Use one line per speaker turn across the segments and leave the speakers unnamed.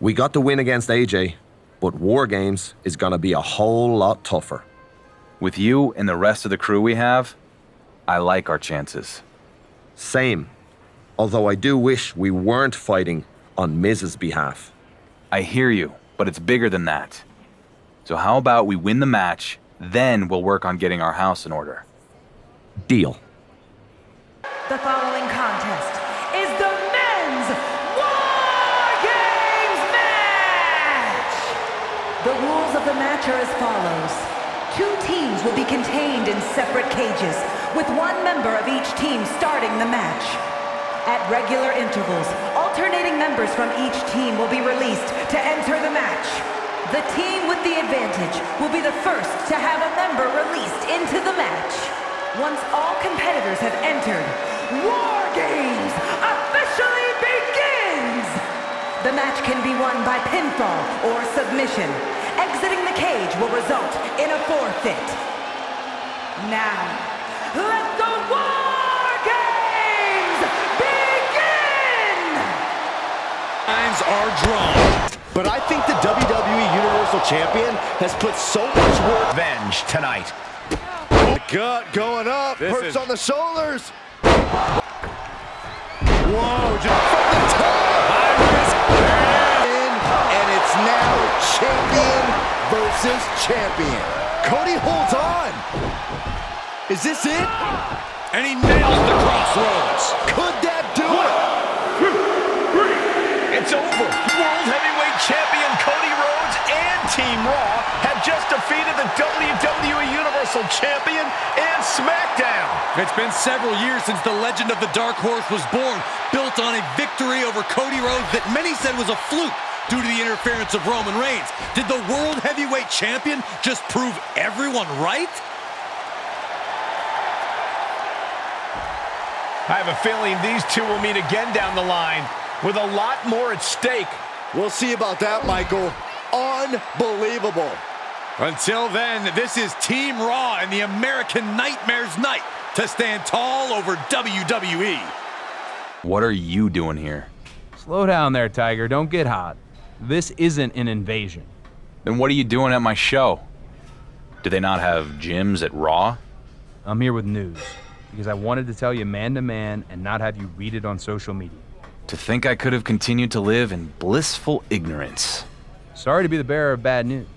We got the win against AJ, but War Games is gonna be a whole lot tougher.
With you and the rest of the crew we have, I like our chances.
Same. Although I do wish we weren't fighting on Miz's behalf.
I hear you, but it's bigger than that. So how about we win the match, then we'll work on getting our house in order.
Deal.
The following contest is the men's War Games match! The rules of the match are as follows. 2 teams will be contained in separate cages, with 1 member of each team starting the match. At regular intervals, alternating members from each team will be released to enter the match. The team with the advantage will be the first to have a member released into the match. Once all competitors have entered, War Games officially begins! The match can be won by pinfall or submission. Exiting the cage will result in a forfeit. Now, let the War Games begin!
Lines are drawn.
But I think the WWE Universal Champion has put so much work.
Revenge tonight.
Gut going up, hurts on the shoulders.
Whoa, just
From the top.
high risk.
And it's now champion versus champion. Cody holds on. Is this it?
And he nails the crossroads.
Could that do it?
It's over. World Heavyweight Champion Cody Rhodes and Team Raw have just defeated the WWE Universal Champion and SmackDown.
It's been several years since the legend of the Dark Horse was born, built on a victory over Cody Rhodes that many said was a fluke due to the interference of Roman Reigns. Did the World Heavyweight Champion just prove everyone right?
I have a feeling these two will meet again down the line with a lot more at stake.
We'll see about that, Michael. Unbelievable.
Until then, this is Team Raw and the American Nightmare's night to stand tall over WWE.
What are you doing here?
Slow down there, Tiger. Don't get hot. This isn't an invasion.
Then what are you doing at my show? Do they not have gyms at Raw?
I'm here with news because I wanted to tell you man to man and not have you read it on social media.
To think I could have continued to live in blissful ignorance.
Sorry to be the bearer of bad news,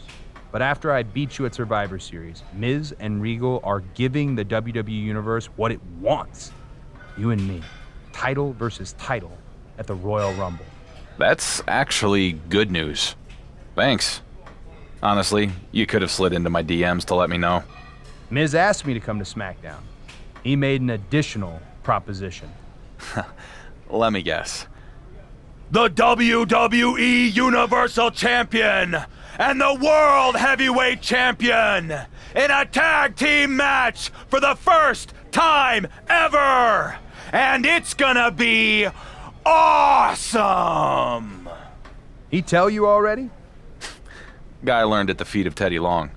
but after I beat you at Survivor Series, Miz and Regal are giving the WWE Universe what it wants. You and me, title versus title at the Royal Rumble.
That's actually good news. Thanks. Honestly, you could have slid into my DMs to let me know.
Miz asked me to come to SmackDown. He made an additional proposition.
Let me guess.
The WWE Universal Champion and the World Heavyweight Champion in a tag team match for the first time ever. And it's gonna be awesome.
He tell you already?
Guy learned at the feet of Teddy Long.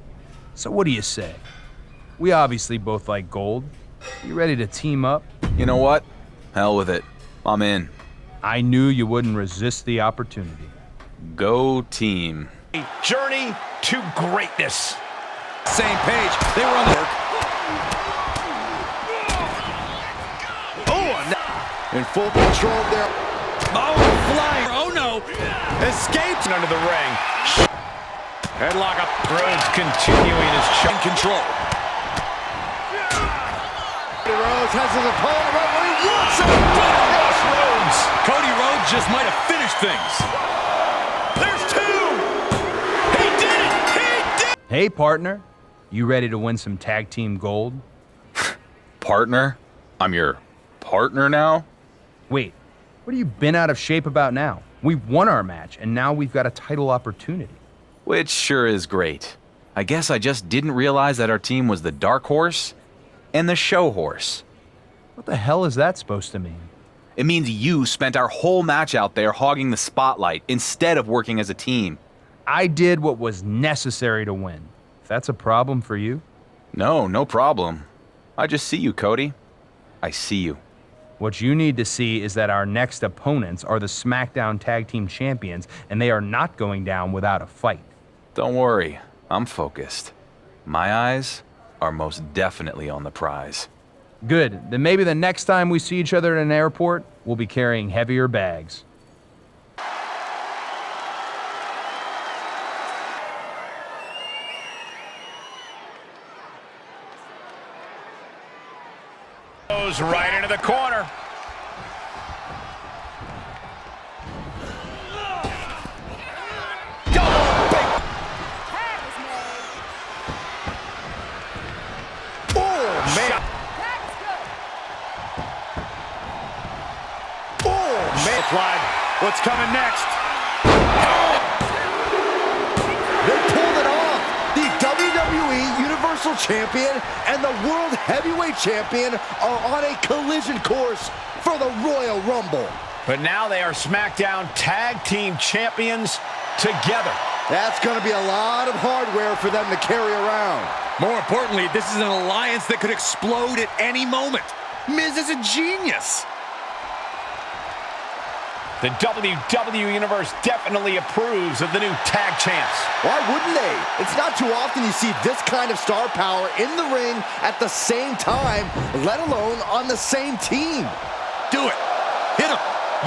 So what do you say? We obviously both like gold. You ready to team up?
You know what? Hell with it. I'm in.
I knew you wouldn't resist the opportunity.
Go team.
Journey to greatness.
Same page. They were on the work.
In full control there.
Oh, flying. Oh, no. Escaped
Under the ring. Headlock up. Rhodes continuing his shot.
control.
Rhodes has his opponent right where he wants him.
Rhodes.
Cody Rhodes just might have finished things.
There's 2. He did it. He did.
Hey, partner. You ready to win some tag team gold?
Partner? I'm your partner now?
Wait, what have you been out of shape about now? We've won our match, and now we've got a title opportunity.
Which sure is great. I guess I just didn't realize that our team was the Dark Horse and the Show Horse.
What the hell is that supposed to mean?
It means you spent our whole match out there hogging the spotlight instead of working as a team.
I did what was necessary to win. If that's a problem for you.
No problem. I just see you, Cody. I see you.
What you need to see is that our next opponents are the SmackDown Tag Team Champions, and they are not going down without a fight.
Don't worry, I'm focused. My eyes are most definitely on the prize.
Good. Then maybe the next time we see each other at an airport, we'll be carrying heavier bags.
Goes right into the corner.
Flag. What's coming next?
They pulled it off. The WWE Universal Champion and the World Heavyweight Champion are on a collision course for the Royal Rumble.
But now they are SmackDown Tag Team Champions together.
That's going to be a lot of hardware for them to carry around.
More importantly, this is an alliance that could explode at any moment. Miz is a genius.
The WWE Universe definitely approves of the new tag champs.
Why wouldn't they? It's not too often you see this kind of star power in the ring at the same time, let alone on the same team.
Do it. Hit him.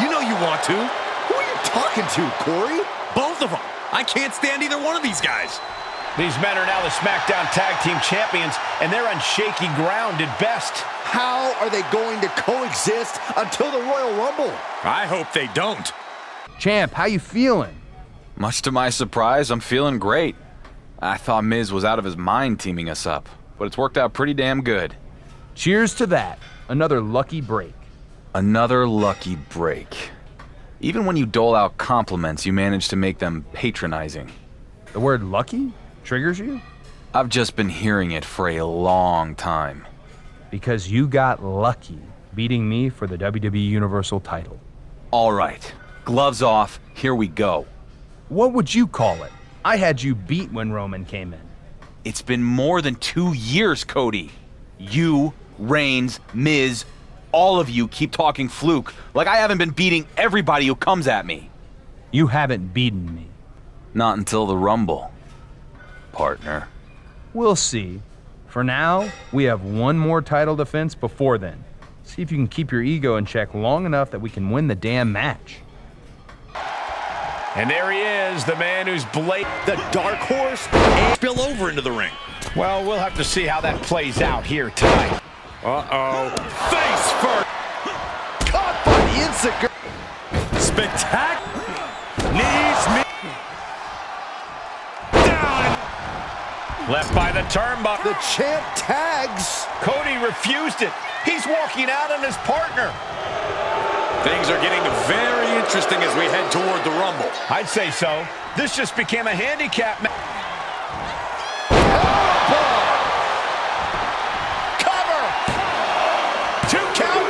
You know you want to.
Who are you talking to, Corey?
Both of them. I can't stand either one of these guys.
These men are now the SmackDown Tag Team Champions, and they're on shaky ground at best.
How are they going to coexist until the Royal Rumble?
I hope they don't.
Champ, how you feeling?
Much to my surprise, I'm feeling great. I thought Miz was out of his mind teaming us up, but it's worked out pretty damn good.
Cheers to that. Another lucky break.
Another lucky break. Even when you dole out compliments, you manage to make them patronizing.
The word lucky triggers you?
I've just been hearing it for a long time.
Because you got lucky beating me for the WWE Universal title.
All right, gloves off, here we go.
What would you call it? I had you beat when Roman came in.
It's been more than 2 years, Cody. You, Reigns, Miz, all of you keep talking fluke like I haven't been beating everybody who comes at me.
You haven't beaten me.
Not until the Rumble, partner.
We'll see. For now, we have one more title defense before then. See if you can keep your ego in check long enough that we can win the damn match.
And there he is, the man who's
The dark horse
And spill over into the ring.
Well, we'll have to see how that plays out here tonight.
Uh-oh. Face first.
caught by the insect.
Spectacular. Knees me. Down.
Left by the turnbuckle.
The champ tags.
Cody refused it. He's walking out on his partner.
Things are getting very interesting as we head toward the Rumble.
I'd say so. This just became a handicap match.
Cover. 2 count.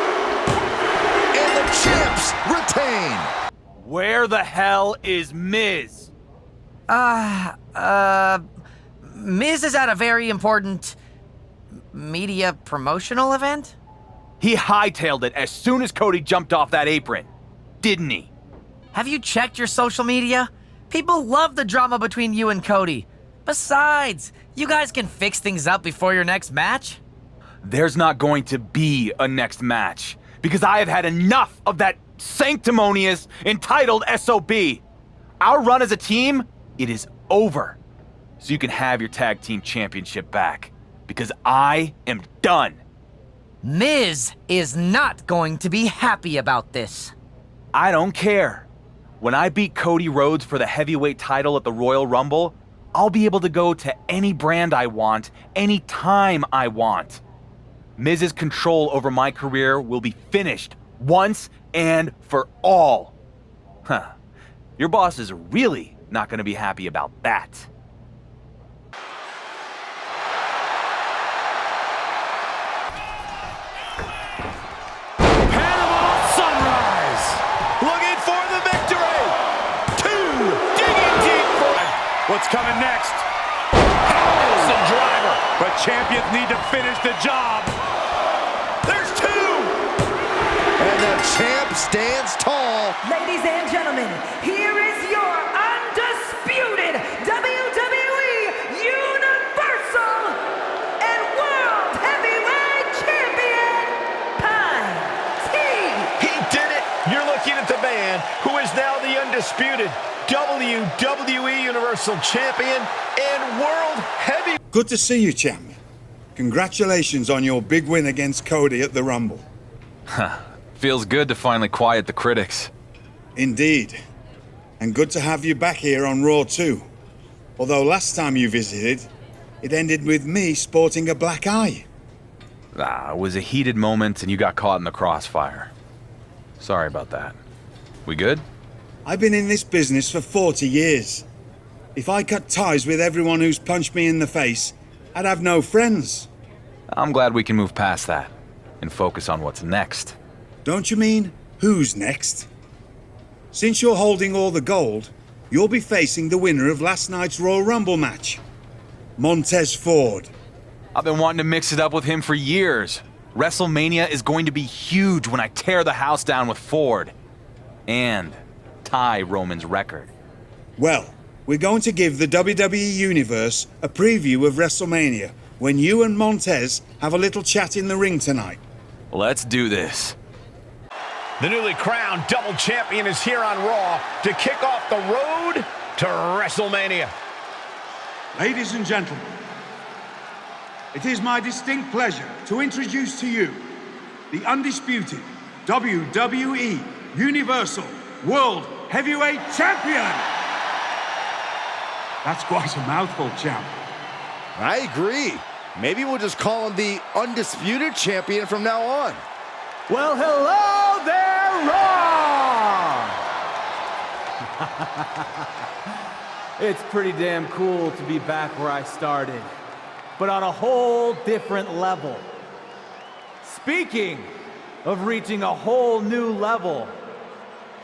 And the champs retain.
Where the hell is Miz?
Miz is at a very important media promotional event?
He hightailed it as soon as Cody jumped off that apron, didn't he?
Have you checked your social media? People love the drama between you and Cody. Besides, you guys can fix things up before your next match.
There's not going to be a next match because I have had enough of that sanctimonious, entitled SOB. Our run as a team, it is over. So you can have your tag team championship back because I am done.
Miz is not going to be happy about this.
I don't care. When I beat Cody Rhodes for the heavyweight title at the Royal Rumble, I'll be able to go to any brand I want, any time I want. Miz's control over my career will be finished once and for all. Huh. Your boss is really not going to be happy about that. What's coming next? Harrison driver. But champions need to finish the job. There's 2.
the champ stands tall.
Ladies and gentlemen, here is your undisputed WWE Universal and World Heavyweight Champion, Penta.
He did it! You're looking at the man who is now the undisputed WWE Universal Champion and World Heavyweight.
Good to see you, champ. Congratulations on your big win against Cody at the Rumble.
Feels good to finally quiet the critics.
Indeed. And good to have you back here on Raw too. Although last time you visited, it ended with me sporting a black eye.
It was a heated moment and you got caught in the crossfire. Sorry about that. We good?
I've been in this business for 40 years. If I cut ties with everyone who's punched me in the face, I'd have no friends.
I'm glad we can move past that and focus on what's next.
Don't you mean who's next? Since you're holding all the gold, you'll be facing the winner of last night's Royal Rumble match, Montez Ford.
I've been wanting to mix it up with him for years. WrestleMania is going to be huge when I tear the house down with Ford and tie Roman's record.
Well, we're going to give the WWE Universe a preview of WrestleMania when you and Montez have a little chat in the ring tonight.
Let's do this.
The newly crowned double champion is here on Raw to kick off the road to WrestleMania.
Ladies and gentlemen, it is my distinct pleasure to introduce to you the undisputed WWE Universal World Heavyweight Champion. That's quite a mouthful, champ.
I agree. Maybe we'll just call him the undisputed champion from now on.
Well, hello there, Raw! It's pretty damn cool to be back where I started, but on a whole different level. Speaking of reaching a whole new level,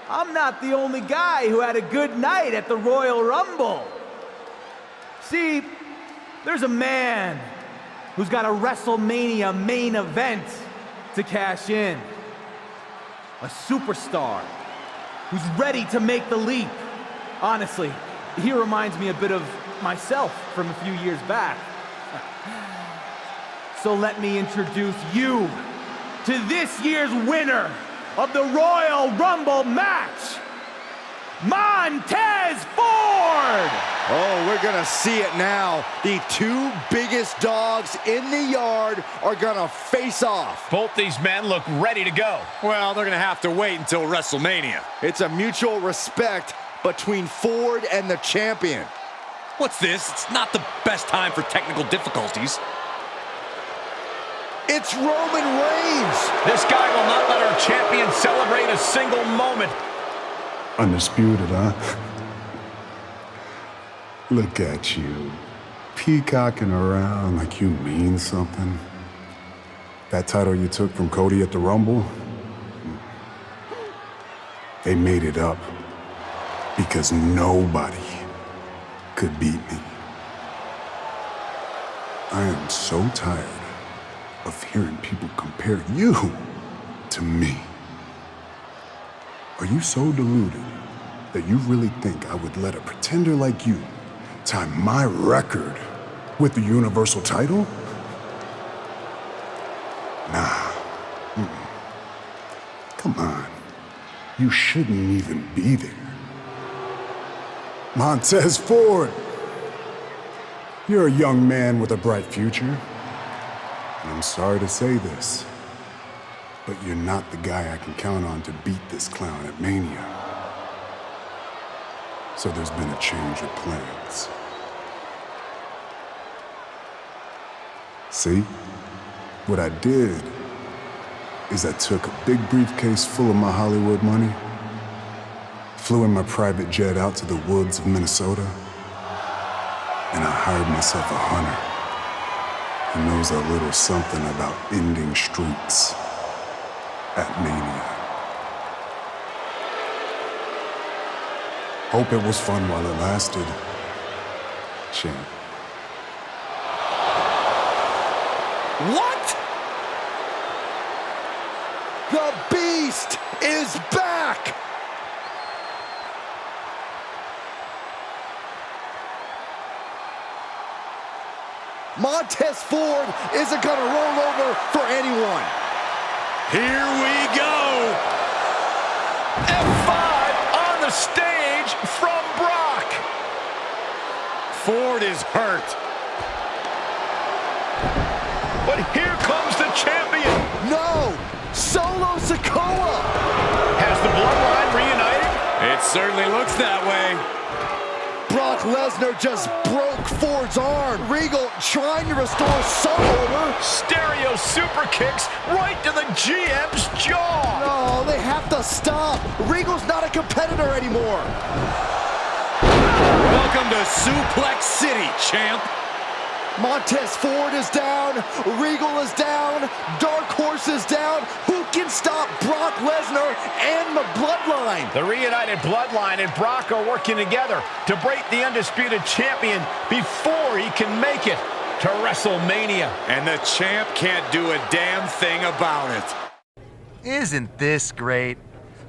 I'm not the only guy who had a good night at the Royal Rumble. See, there's a man who's got a WrestleMania main event to cash in. A superstar who's ready to make the leap. Honestly, he reminds me a bit of myself from a few years back. So let me introduce you to this year's winner of the Royal Rumble match, Montez Ford!
Oh, we're gonna see it now. The two biggest dogs in the yard are gonna face off.
Both these men look ready to go.
Well, they're gonna have to wait until WrestleMania.
It's a mutual respect between Ford and the champion.
What's this? It's not the best time for technical difficulties.
It's Roman Reigns.
This guy will not let our champion celebrate a single moment.
Undisputed, huh? Look at you, peacocking around like you mean something. That title you took from Cody at the Rumble, they made it up because nobody could beat me. I am so tired of hearing people compare you to me. Are you so deluded that you really think I would let a pretender like you tie my record with the Universal title? Nah. Come on. You shouldn't even be there. Montez Ford, you're a young man with a bright future. And I'm sorry to say this, but you're not the guy I can count on to beat this clown at Mania. So there's been a change of plans. See? What I did is I took a big briefcase full of my Hollywood money, flew in my private jet out to the woods of Minnesota, and I hired myself a hunter who knows a little something about ending streaks at Mania. Hope it was fun while it lasted, champ.
What?
The Beast! Beast is back! Montez Ford isn't gonna roll over for anyone.
Here we go. F5 on the stage from Brock. Ford is hurt. But here comes the champion.
No! Solo Sikoa!
Has the bloodline reunited? It certainly looks that way.
Brock Lesnar just broke Ford's arm. Regal trying to restore some order.
Stereo super kicks right to the GM's jaw.
No, they have to stop. Regal's not a competitor anymore.
Welcome to Suplex City, champ.
Montez Ford is down. Regal is down. Dark Horse is down. Who can stop Brock Lesnar and the Bloodline?
The reunited Bloodline and Brock are working together to break the undisputed champion before he can make it to WrestleMania.
And the champ can't do a damn thing about it.
Isn't this great?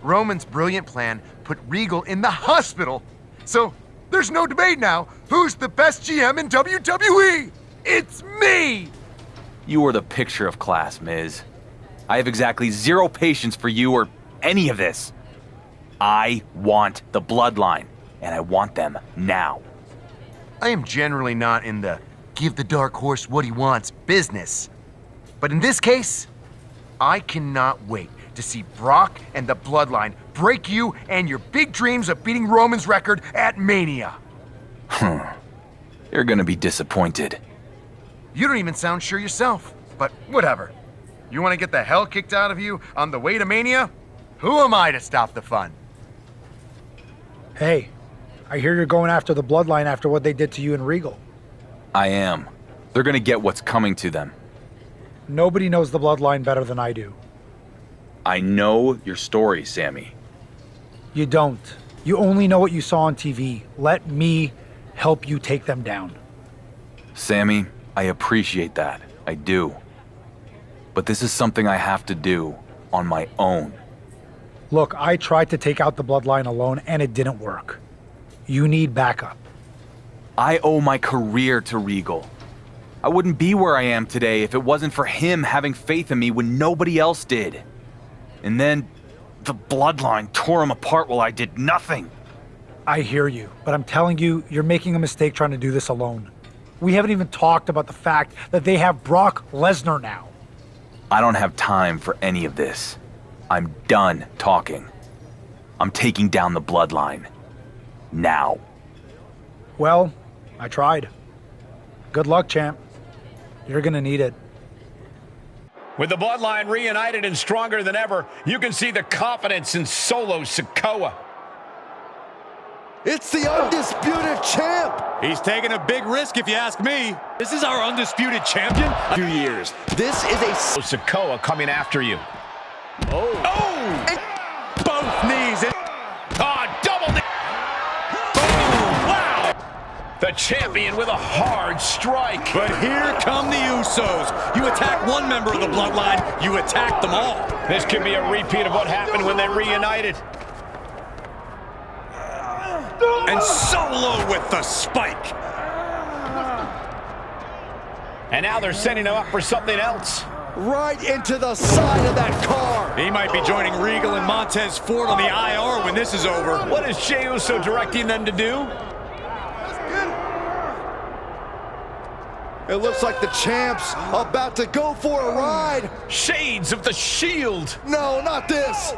Roman's brilliant plan put Regal in the hospital. So there's no debate now. Who's the best GM in WWE? It's me!
You are the picture of class, Miz. I have exactly zero patience for you or any of this. I want the Bloodline, and I want them now.
I am generally not in the give the Dark Horse what he wants business. But in this case, I cannot wait to see Brock and the Bloodline break you and your big dreams of beating Roman's record at Mania.
You're gonna be disappointed.
You don't even sound sure yourself, but whatever. You want to get the hell kicked out of you on the way to Mania? Who am I to stop the fun?
Hey, I hear you're going after the Bloodline after what they did to you and Regal.
I am. They're gonna get what's coming to them.
Nobody knows the Bloodline better than I do.
I know your story, Sammy.
You don't. You only know what you saw on TV. Let me help you take them down.
Sammy, I appreciate that. I do. But this is something I have to do on my own.
Look, I tried to take out the Bloodline alone and it didn't work. You need backup.
I owe my career to Regal. I wouldn't be where I am today if it wasn't for him having faith in me when nobody else did. And then the Bloodline tore him apart while I did nothing.
I hear you, but I'm telling you, you're making a mistake trying to do this alone. We haven't even talked about the fact that they have Brock Lesnar now.
I don't have time for any of this. I'm done talking. I'm taking down the Bloodline. Now.
Well, I tried. Good luck, champ. You're gonna need it.
With the Bloodline reunited and stronger than ever, you can see the confidence in Solo Sikoa.
It's the undisputed champ!
He's taking a big risk if you ask me. This is our undisputed champion. 2 years.
This is a
Sikoa coming after you. Oh!
And
both knees.
Double knee. Oh, wow! The champion with a hard strike.
But here come the Usos. You attack one member of the Bloodline, you attack them all.
This could be a repeat of what happened when they reunited.
And Solo with the spike.
And now they're setting him up for something else.
right into the side of that car.
He might be joining Regal and Montez Ford on the IR when this is over.
What is Jey Uso directing them to do?
It looks like the champ's about to go for a ride.
Shades of the Shield.
No, not this.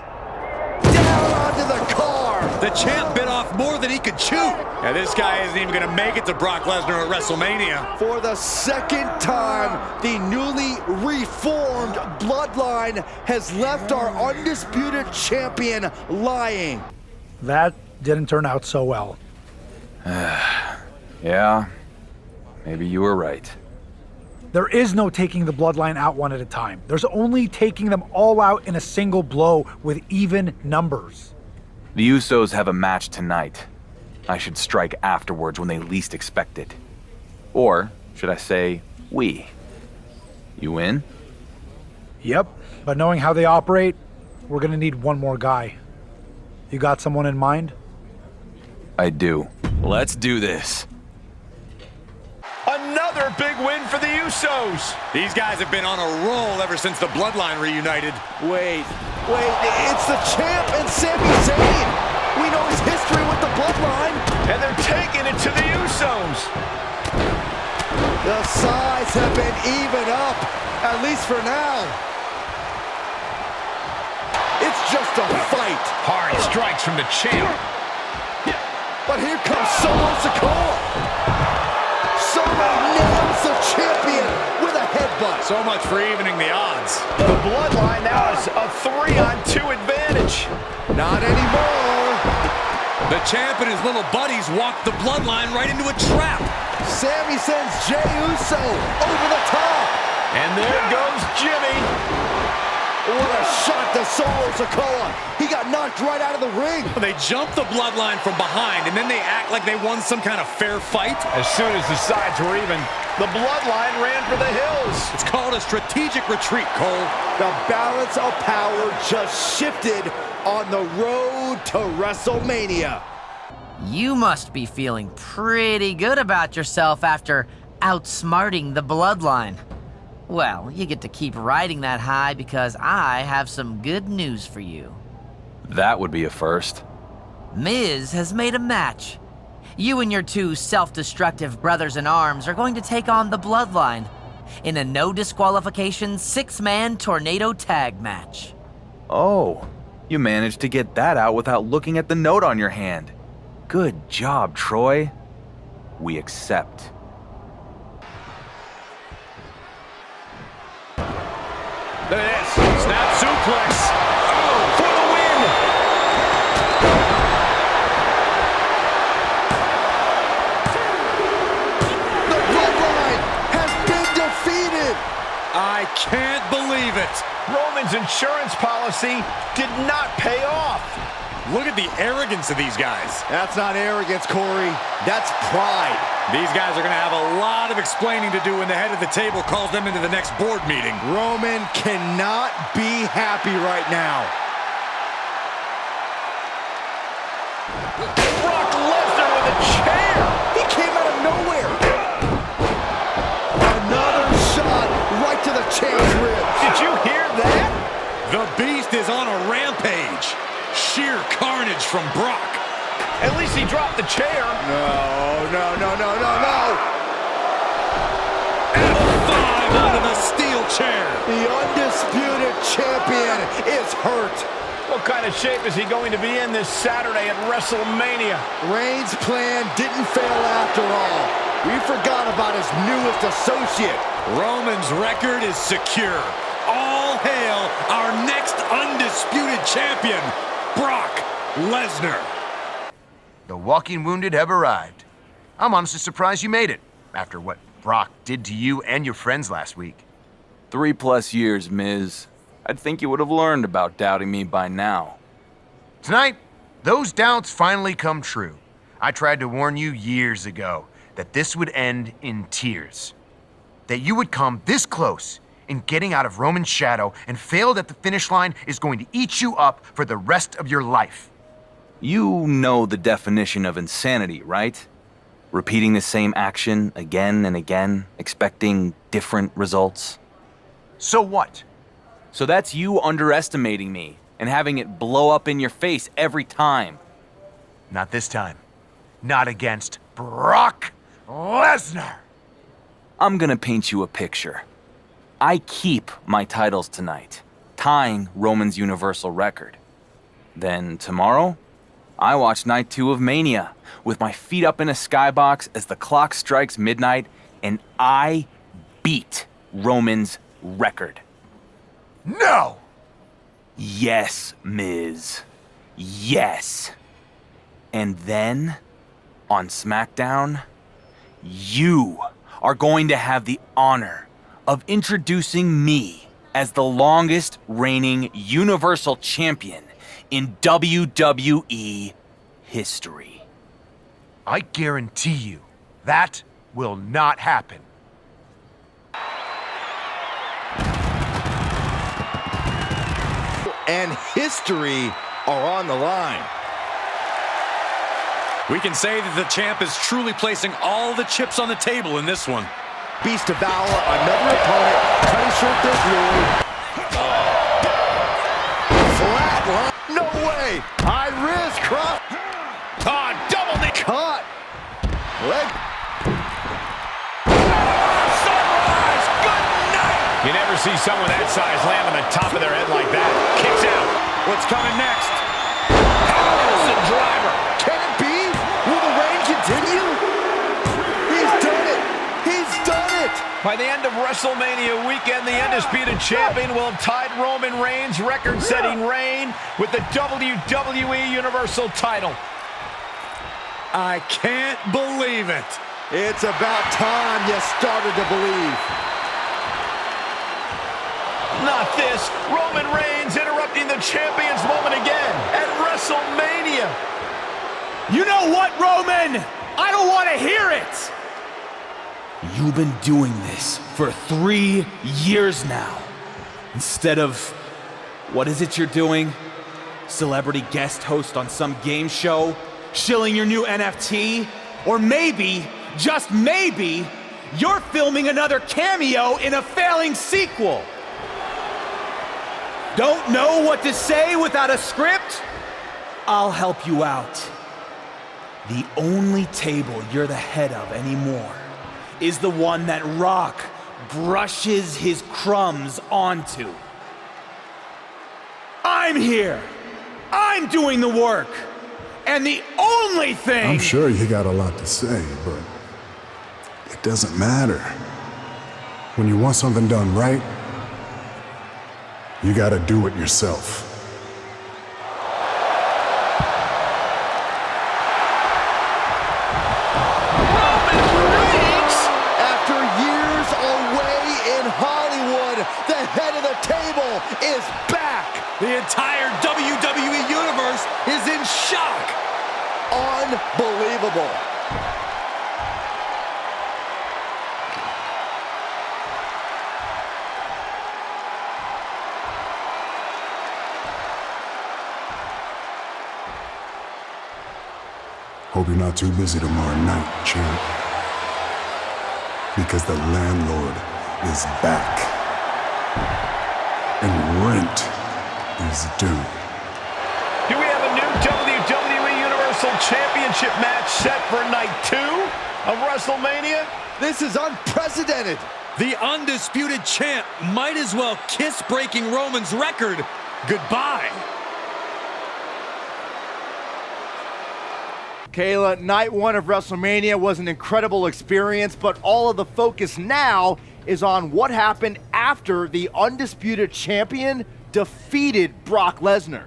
Down onto the car.
The champ bit off more than he could chew. Now this guy isn't even gonna make it to Brock Lesnar at WrestleMania.
For the second time, the newly reformed Bloodline has left our undisputed champion lying.
That didn't turn out so well.
Yeah, maybe you were right.
There is no taking the Bloodline out one at a time. There's only taking them all out in a single blow with even numbers.
The Usos have a match tonight. I should strike afterwards when they least expect it. Or, should I say, we. You in?
Yep, but knowing how they operate, we're gonna need one more guy. You got someone in mind?
I do. Let's do this.
Another big win for the Usos.
These guys have been on a roll ever since the Bloodline reunited.
Wait, it's the champ and Sami Zayn. We know his history with the Bloodline.
And they're taking it to the Usos.
The sides have been even up, at least for now. It's just a fight.
Hard strikes from the champ.
But here comes Solo Sikoa. Solo nails the champion with a headbutt.
So much for evening the odds.
The Bloodline now has a 3-on-2 advantage.
Not anymore.
The champ and his little buddies walked the Bloodline right into a trap.
Sami sends Jey Uso over the top.
And there goes Jimmy.
What a shot to Solo Sikoa. He got knocked right out of the ring.
They jumped the Bloodline from behind, and then they act like they won some kind of fair fight.
As soon as the sides were even, the Bloodline ran for the hills.
It's called a strategic retreat, Cole.
The balance of power just shifted on the road to WrestleMania.
You must be feeling pretty good about yourself after outsmarting the Bloodline. Well, you get to keep riding that high because I have some good news for you.
That would be a first.
Miz has made a match. You and your two self-destructive brothers-in-arms are going to take on the Bloodline in a no disqualification 6-man tornado tag match.
Oh, you managed to get that out without looking at the note on your hand. Good job, Troy. We accept.
Look at this. Snap suplex. Oh, for the win.
The Bloodline has been defeated.
I can't believe it.
Roman's insurance policy did not pay off.
Look at the arrogance of these guys.
That's not arrogance, Corey. That's pride.
These guys are going to have a lot of explaining to do when the head of the table calls them into the next board meeting.
Roman cannot be happy right now.
Brock Lesnar with a chair.
He came out of nowhere. Another shot right to the champ's ribs.
Did you hear that?
The Beast is on a rampage. Sheer carnage from Brock.
At least he dropped the chair.
No.
F5 onto the steel chair.
The undisputed champion is hurt.
What kind of shape is he going to be in this Saturday at WrestleMania?
Reigns' plan didn't fail after all. We forgot about his newest associate.
Roman's record is secure. All hail our next undisputed champion, Brock Lesnar.
The walking wounded have arrived. I'm honestly surprised you made it, after what Brock did to you and your friends last week.
3+ years, Miz. I'd think you would have learned about doubting me by now.
Tonight, those doubts finally come true. I tried to warn you years ago that this would end in tears. That you would come this close in getting out of Roman's shadow and failed at the finish line is going to eat you up for the rest of your life.
You know the definition of insanity, right? Repeating the same action again and again, expecting different results.
So what?
So that's you underestimating me and having it blow up in your face every time.
Not this time. Not against Brock Lesnar.
I'm gonna paint you a picture. I keep my titles tonight, tying Roman's Universal record. Then tomorrow, I watch Night 2 of Mania with my feet up in a skybox as the clock strikes midnight, and I beat Roman's record.
No!
Yes, Miz. Yes. And then, on SmackDown, you are going to have the honor of introducing me as the longest reigning Universal Champion in WWE history.
I guarantee you, that will not happen.
and history are on the line.
We can say that the champ is truly placing all the chips on the table in this one.
Beast devour another opponent, cutting short their glory. Flat line. No way. High risk. Cross.
Ah, double knee.
Cut. Leg.
Sunrise. Good night. You never see someone that size land on the top of their head like that. Kicks out. What's coming next? Harrison driver.
Can it be? Will the reign continue? He's done it. He's done it.
By the end of WrestleMania weekend, the undisputed champion will have tied Roman Reigns' record-setting reign with the WWE Universal title.
I can't believe it.
It's about time you started to believe.
Not this. Roman Reigns interrupting the champion's moment again at WrestleMania.
You know what, Roman? I don't want to hear it! You've been doing this for 3 years now. Instead of, what is it you're doing? Celebrity guest host on some game show? Shilling your new NFT? Or maybe, just maybe, you're filming another cameo in a failing sequel. Don't know what to say without a script? I'll help you out. The only table you're the head of anymore is the one that Rock brushes his crumbs onto. I'm here. I'm doing the work. And the only thing...
I'm sure you got a lot to say, but it doesn't matter. When you want something done right, you gotta do it yourself.
After years away in Hollywood, the head of the table is back.
The entire WWE Universe is in shock.
Unbelievable.
Hope you're not too busy tomorrow night, champ. Because the landlord is back. And rent is due.
Do we have a new WWE Universal Championship match set for night 2 of WrestleMania?
This is unprecedented.
The undisputed champ might as well kiss breaking Roman's record goodbye.
Kayla, night 1 of WrestleMania was an incredible experience, but all of the focus now is on what happened after the undisputed champion defeated Brock Lesnar.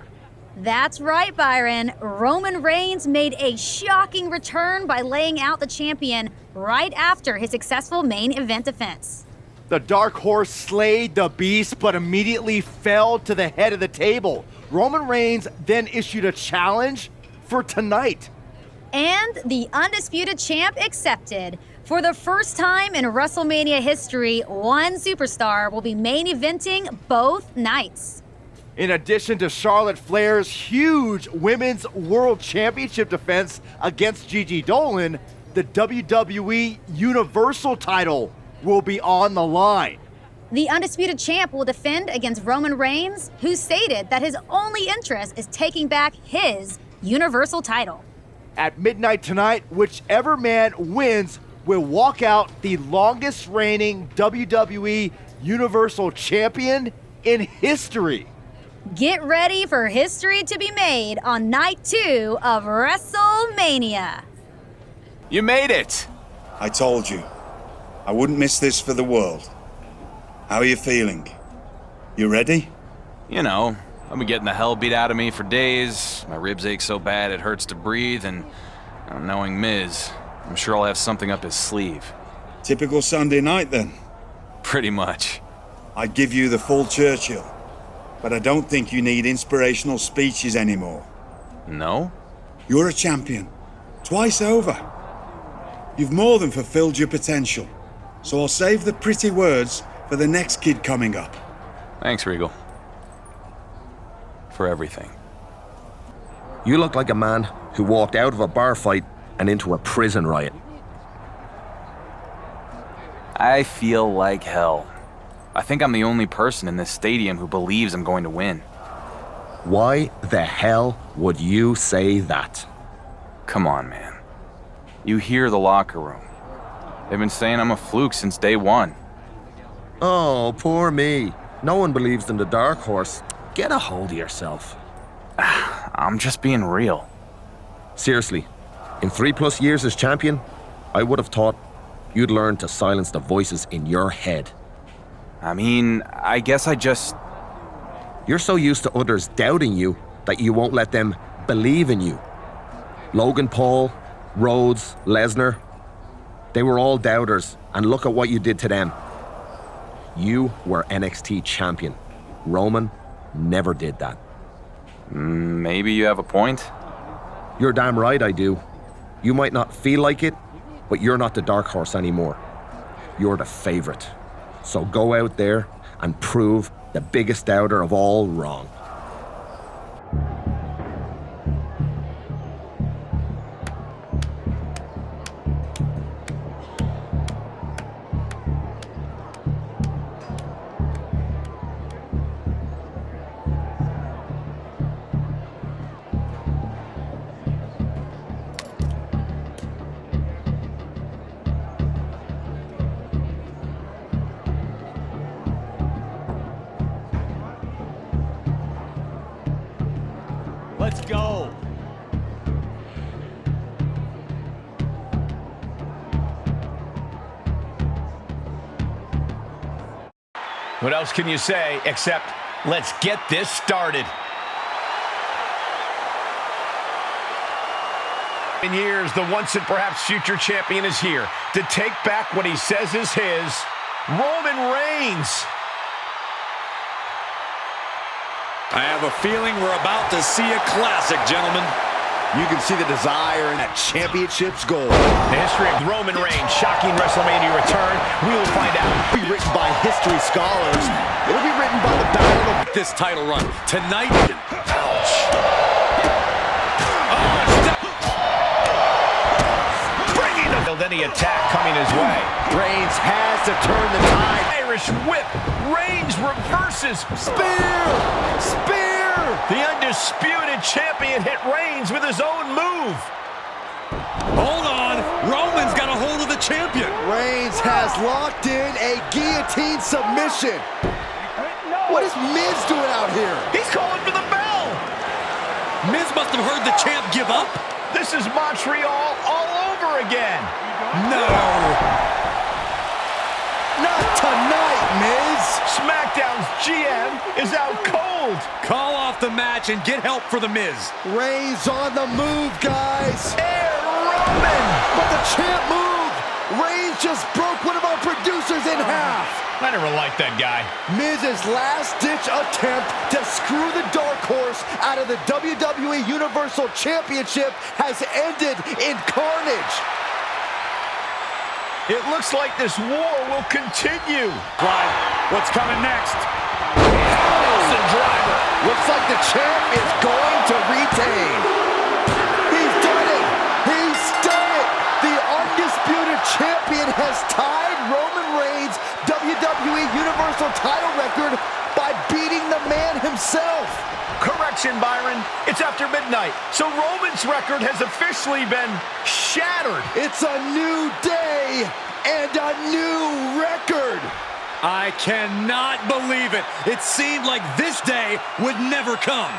That's right, Byron. Roman Reigns made a shocking return by laying out the champion right after his successful main event defense.
The Dark Horse slayed the beast, but immediately fell to the head of the table. Roman Reigns then issued a challenge for tonight.
And the undisputed champ accepted. For the first time in WrestleMania history, one superstar will be main eventing both nights.
In addition to Charlotte Flair's huge Women's World Championship defense against Gigi Dolan, the WWE Universal title will be on the line.
The undisputed champ will defend against Roman Reigns, who stated that his only interest is taking back his Universal title.
At midnight tonight, whichever man wins will walk out the longest reigning WWE Universal Champion in history.
Get ready for history to be made on night 2 of WrestleMania.
You made it.
I told you. I wouldn't miss this for the world. How are you feeling? You ready?
You know, I've been getting the hell beat out of me for days. My ribs ache so bad it hurts to breathe, and knowing Miz, I'm sure I'll have something up his sleeve.
Typical Sunday night, then?
Pretty much.
I'd give you the full Churchill, but I don't think you need inspirational speeches anymore.
No?
You're a champion. Twice over. You've more than fulfilled your potential, so I'll save the pretty words for the next kid coming up.
Thanks, Regal. for everything.
You look like a man who walked out of a bar fight and into a prison riot.
I feel like hell. I think I'm the only person in this stadium who believes I'm going to win.
Why the hell would you say that?
Come on, man. You hear the locker room. They've been saying I'm a fluke since day one.
Oh, poor me. No one believes in the dark horse. Get a hold of yourself.
I'm just being real.
Seriously, in 3+ years as champion, I would have thought you'd learn to silence the voices in your head.
I mean, I guess I just...
You're so used to others doubting you that you won't let them believe in you. Logan Paul, Rhodes, Lesnar, they were all doubters, and look at what you did to them. You were NXT champion. Roman never did that.
Maybe you have a point.
You're damn right I do. You might not feel like it, but you're not the dark horse anymore. You're the favorite. So go out there and prove the biggest doubter of all wrong.
Let's go. What else can you say except, let's get this started. In years, the once and perhaps future champion is here to take back what he says is his, Roman Reigns.
I have a feeling we're about to see a classic, gentlemen.
You can see the desire in that championship's goal.
The history of Roman Reigns' shocking WrestleMania return, we will find out.
It'll be written by history scholars. It'll be written by the battle of
This title run tonight. Ouch.
Bringing any attack coming his way.
Reigns has to turn the tide.
Irish whip. Reigns reverses.
Spear! Spear!
The undisputed champion hit Reigns with his own move.
Hold on. Roman's got a hold of the champion.
Reigns has locked in a guillotine submission. What is Miz doing out here?
He's calling for the bell.
Miz must have heard the champ give up.
This is Montreal all over again.
No.
Not tonight, Miz.
SmackDown's GM is out cold.
Call off the match and get help for the Miz.
Reigns on the move, guys.
And Roman.
But the champ moved. Reigns just broke one of our producers in half.
I never liked that guy.
Miz's last-ditch attempt to screw the dark horse out of the WWE Universal Championship has ended in carnage.
It looks like this war will continue.
Right. What's coming next? Nelson driver.
Looks like the champ is going to retain. He's done it. He's done it. The undisputed champion has tied Roman Reigns' WWE Universal title record by beating the man himself.
Correction, Byron. It's after midnight, so Roman's record has officially been shattered.
It's a new day and a new record.
I cannot believe it. It seemed like this day would never come.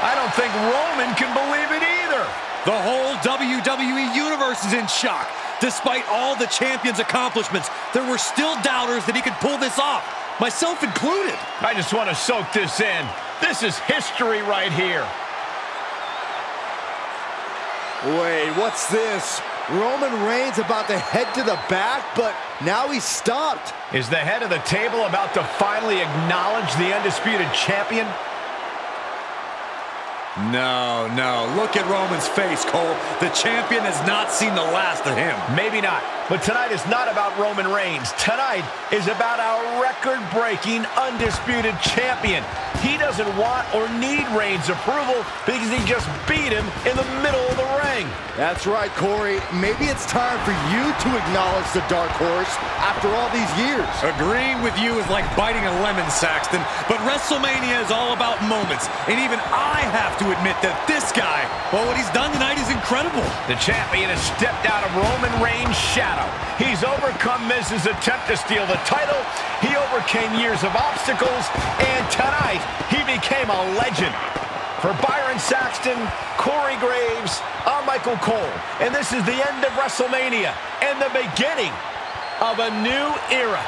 I don't think Roman can believe it either.
The whole WWE Universe is in shock. Despite all the champion's accomplishments, there were still doubters that he could pull this off, myself included.
I just want to soak this in. This is history right here.
Wait, what's this? Roman Reigns about to head to the back, but now he's stopped.
Is the head of the table about to finally acknowledge the undisputed champion?
No. Look at Roman's face, Cole. The champion has not seen the last of him.
Maybe not, But tonight is not about Roman Reigns. Tonight is about our record-breaking, undisputed champion. He doesn't want or need Reigns' approval because he just beat him in the middle of the ring.
That's right, Corey. Maybe it's time for you to acknowledge the dark horse after all these years.
Agreeing with you is like biting a lemon, Saxton. But WrestleMania is all about moments. And even I have to admit that this guy, well, what he's done tonight is incredible.
The champion has stepped out of Roman Reigns' shadow. He's overcome Miz's attempt to steal the title. He overcame years of obstacles. And tonight, he became a legend. For Byron Saxton, Corey Graves, I'm Michael Cole. And this is the end of WrestleMania and the beginning of a new era.